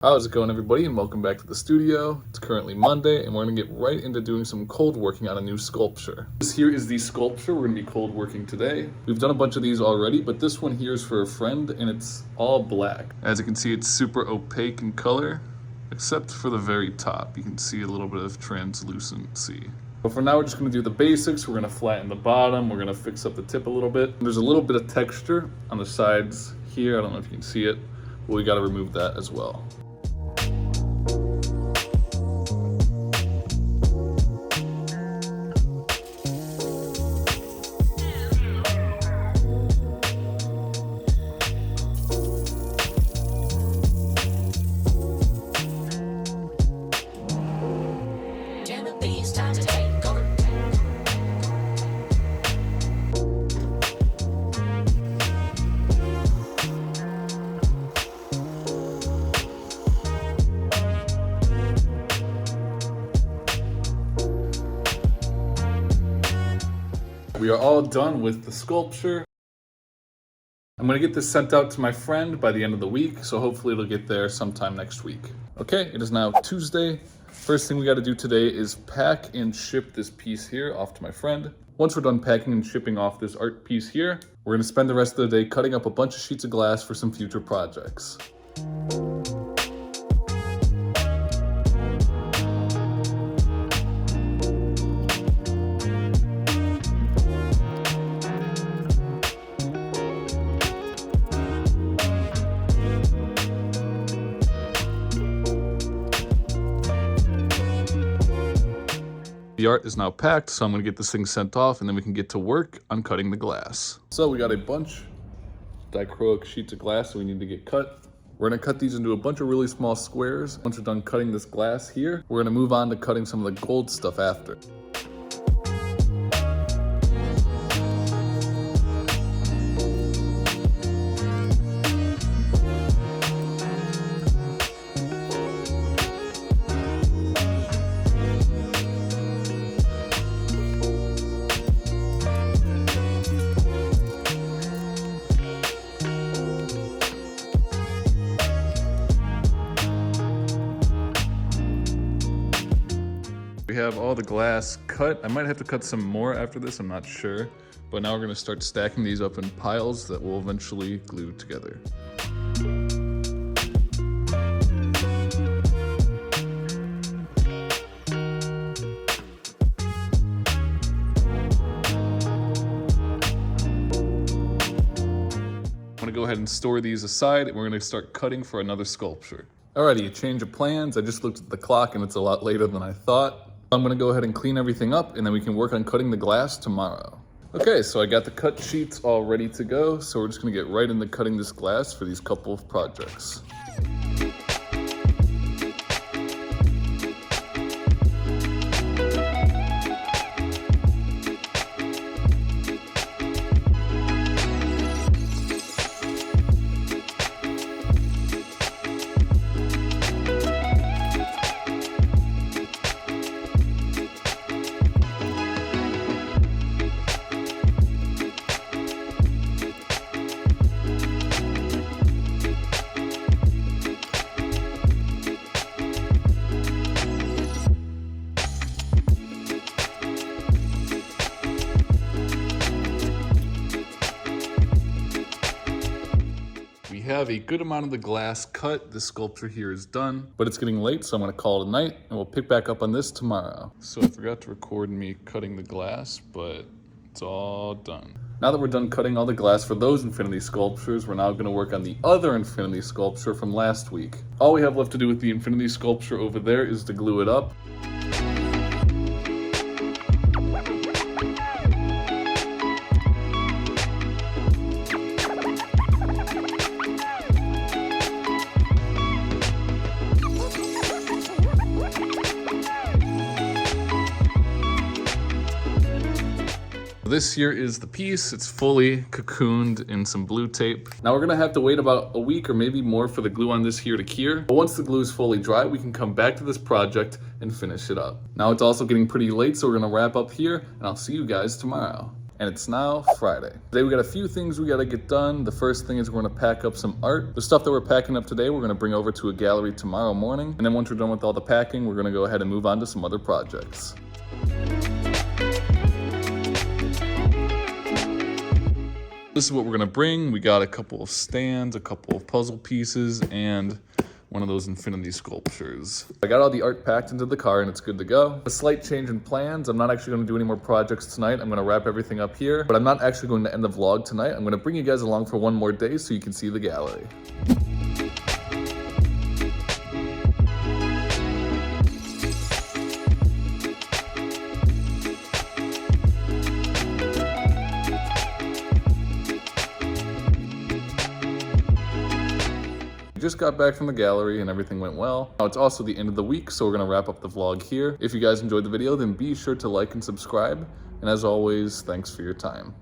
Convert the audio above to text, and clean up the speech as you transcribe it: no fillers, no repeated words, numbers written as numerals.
How's it going, everybody, and welcome back to the studio. It's currently Monday and we're going to get right into doing some cold working on a new sculpture. This here is the sculpture we're going to be cold working today. We've done a bunch of these already, but this one here is for a friend and it's all black. As you can see, it's super opaque in color, except for the very top. You can see a little bit of translucency. But for now, we're just going to do the basics. We're going to flatten the bottom. We're going to fix up the tip a little bit. There's a little bit of texture on the sides here. I don't know if you can see it, but we got to remove that as well. We are all done with the sculpture. I'm gonna get this sent out to my friend by the end of the week, so hopefully it'll get there sometime next week. Okay, it is now Tuesday. First thing we gotta do today is pack and ship this piece here off to my friend. Once we're done packing and shipping off this art piece here, we're gonna spend the rest of the day cutting up a bunch of sheets of glass for some future projects. The art is now packed, so I'm gonna get this thing sent off and then we can get to work on cutting the glass. So we got a bunch of diacrylic sheets of glass that we need to get cut. We're gonna cut these into a bunch of really small squares. Once we're done cutting this glass here, we're gonna move on to cutting some of the gold stuff after. We have all the glass cut. I might have to cut some more after this, I'm not sure. But now we're gonna start stacking these up in piles that will eventually glue together. I'm gonna go ahead and store these aside and we're gonna start cutting for another sculpture. Alrighty, a change of plans. I just looked at the clock and it's a lot later than I thought. I'm gonna go ahead and clean everything up and then we can work on cutting the glass tomorrow. Okay, so I got the cut sheets all ready to go. So we're just gonna get right into cutting this glass for these couple of projects. We have a good amount of the glass cut. The sculpture here is done, but it's getting late, so I'm gonna call it a night and we'll pick back up on this tomorrow. So I forgot to record me cutting the glass, but it's all done. Now that we're done cutting all the glass for those infinity sculptures, we're now gonna work on the other infinity sculpture from last week. All we have left to do with the infinity sculpture over there is to glue it up. This here is the piece. It's fully cocooned in some blue tape. Now we're gonna have to wait about a week or maybe more for the glue on this here to cure. But once the glue is fully dry, we can come back to this project and finish it up. Now it's also getting pretty late, so we're gonna wrap up here and I'll see you guys tomorrow. and it's now Friday. Today we got a few things we gotta get done. The first thing is we're gonna pack up some art. The stuff that we're packing up today, we're gonna bring over to a gallery tomorrow morning. And then once we're done with all the packing, we're gonna go ahead and move on to some other projects. This is what we're gonna bring. We got a couple of stands, a couple of puzzle pieces, and one of those infinity sculptures. I got all the art packed into the car and it's good to go. A slight change in plans. I'm not actually gonna do any more projects tonight. I'm gonna wrap everything up here, but I'm not actually going to end the vlog tonight. I'm gonna bring you guys along for one more day so you can see the gallery. Just got back from the gallery and everything went well. Now it's also the end of the week, so we're gonna wrap up the vlog here. If you guys enjoyed the video, then be sure to like and subscribe. And as always, thanks for your time.